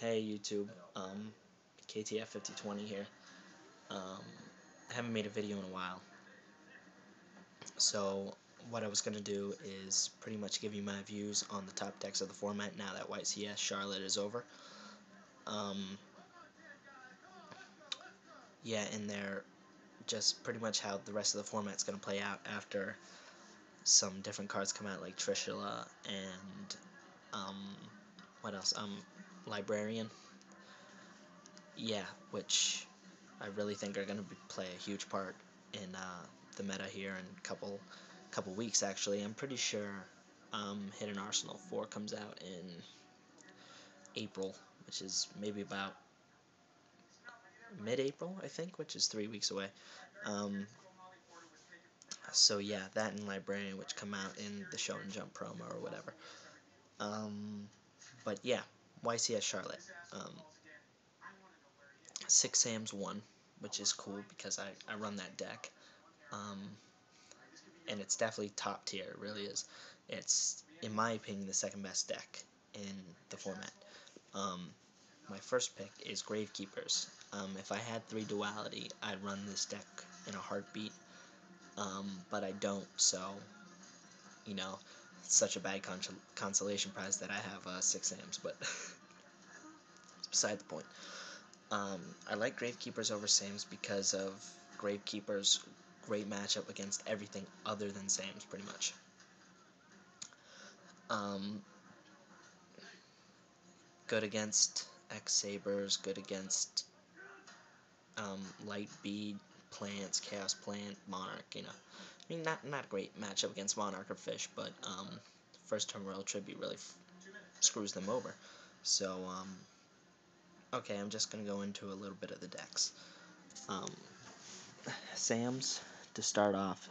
Hey YouTube, KTF5020 here. I haven't made a video in a while, so what I was going to do is pretty much give you my views on the top decks of the format now that YCS Charlotte is over. Yeah, and they're just pretty much how the rest of the format's going to play out after some different cards come out, like Trishula and, what else, Librarian. Yeah, which I really think are going to play a huge part in the meta here in a couple weeks. Actually, I'm pretty sure Hidden Arsenal 4 comes out in April, which is maybe about mid-April, I think, which is 3 weeks away. So yeah, that and Librarian, which come out in the Show and Jump promo or whatever. But yeah, YCS Charlotte. 6 Sam's 1, which is cool because I run that deck. And it's definitely top tier, it really is. It's, in my opinion, the second best deck in the format. My first pick is Gravekeepers. If I had 3 duality, I'd run this deck in a heartbeat, but I don't, so, you know, it's such a bad consolation prize that I have 6 Sams, but it's beside the point. I like Gravekeepers over Sams because of Gravekeepers' great matchup against everything other than Sams, pretty much. Good against X-Sabers, good against Light Bead, Plants, Chaos Plant, Monarch, you know. I mean, not a great matchup against Monarch or Fish, but first turn Royal Tribute really screws them over. So, okay, I'm just going to go into a little bit of the decks. Sam's, to start off,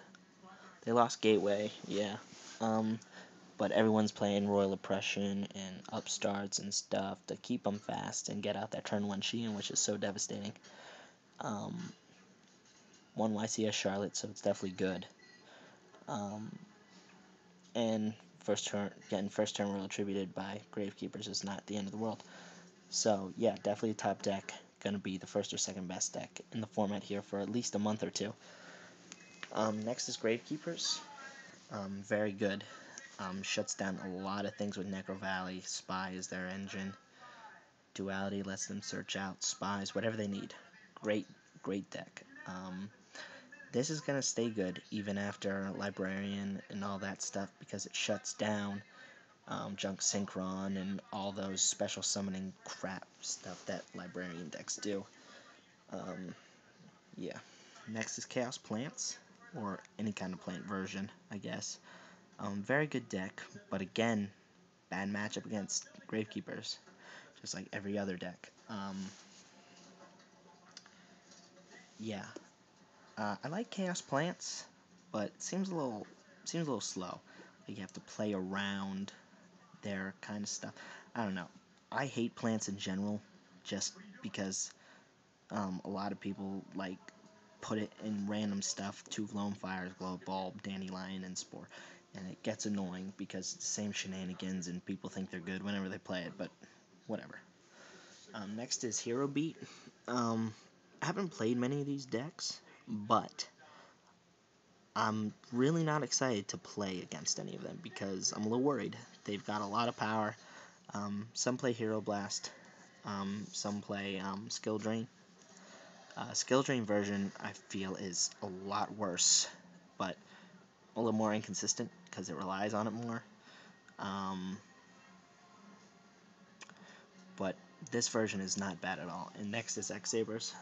they lost Gateway, yeah. But everyone's playing Royal Oppression and Upstarts and stuff to keep them fast and get out that turn 1 Sheehan, which is so devastating. 1 YCS Charlotte, so it's definitely good. And getting first turn Royal attributed by Gravekeepers is not the end of the world. So yeah, definitely a top deck. Gonna be the first or second best deck in the format here for at least a month or two. Next is Gravekeepers. Very good. Shuts down a lot of things with Necro Valley. Spy is their engine. Duality lets them search out spies, whatever they need. Great deck. This is going to stay good even after Librarian and all that stuff because it shuts down Junk Synchron and all those special summoning crap stuff that Librarian decks do. Yeah. Next is Chaos Plants, or any kind of plant version, I guess. Very good deck, but again, bad matchup against Gravekeepers, just like every other deck. Yeah. I like Chaos Plants, but it seems a little slow. Like you have to play around their kind of stuff. I don't know. I hate plants in general, just because a lot of people like put it in random stuff. 2 Lone Fires, Glow Bulb, Dandelion, and Spore, and it gets annoying because it's the same shenanigans and people think they're good whenever they play it. But whatever. Next is Hero Beat. I haven't played many of these decks, but I'm really not excited to play against any of them because I'm a little worried. They've got a lot of power. Some play Hero Blast, some play Skill Drain. Skill Drain version, I feel, is a lot worse, but a little more inconsistent because it relies on it more. But this version is not bad at all. And next is X-Sabers.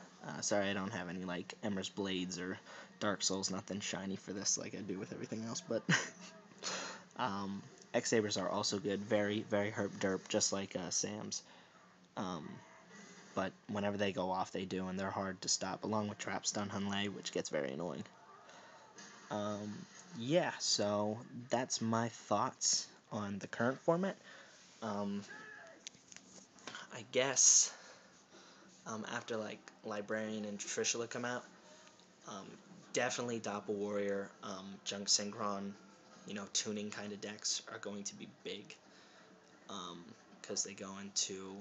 Sorry I don't have any like Emmer's Blades or Dark Souls, nothing shiny for this like I do with everything else, but X-Sabers are also good, very herp derp, just like Sam's. But whenever they go off, they do, and they're hard to stop, along with Trap Stun Hunlei, which gets very annoying. Yeah, so that's my thoughts on the current format. I guess after like Librarian and Trishula come out, definitely Doppel Warrior, Junk Synchron, tuning kind of decks are going to be big, because they go into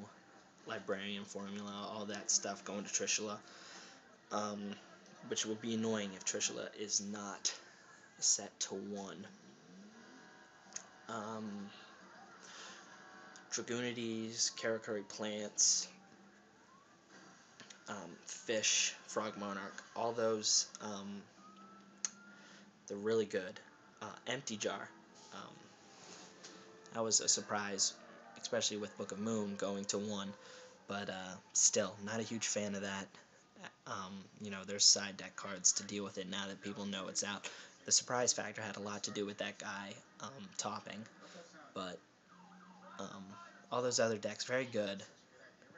librarian formula, all that stuff going to Trishula, which would be annoying if Trishula is not set to 1. Dragonides, Karakuri plants, fish, frog monarch, all those, they're really good. Empty jar, that was a surprise, especially with Book of Moon going to 1, but still, not a huge fan of that. There's side deck cards to deal with it now that people know it's out. The surprise factor had a lot to do with that guy topping, but all those other decks, very good,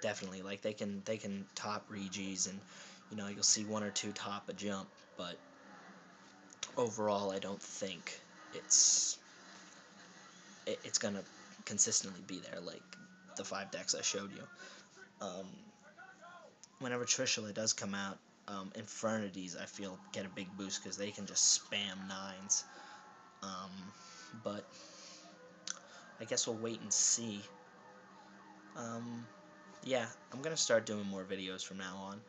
definitely. Like, they can top Regis, and you'll see 1 or 2 top a jump, but overall, I don't think it's gonna consistently be there like the 5 decks I showed you. Whenever Trishula does come out, Infernities, I feel, get a big boost because they can just spam 9s. But I guess we'll wait and see. Yeah, I'm gonna start doing more videos from now on.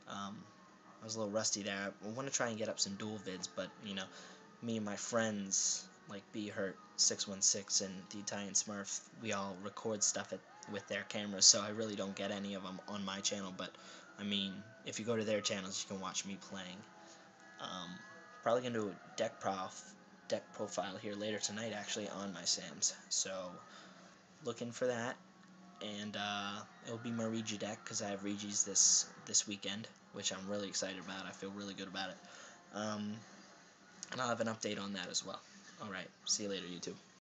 I was a little rusty there. I want to try and get up some dual vids, but me and my friends like BHurt616 and the Italian Smurf, we all record stuff with their cameras, so I really don't get any of them on my channel. But I mean, if you go to their channels, you can watch me playing. Probably gonna do a deck profile here later tonight, actually, on my Sams. So looking for that, and it'll be my Regi deck because I have Regis this weekend, which I'm really excited about. I feel really good about it. And I'll have an update on that as well. Alright, see you later, YouTube.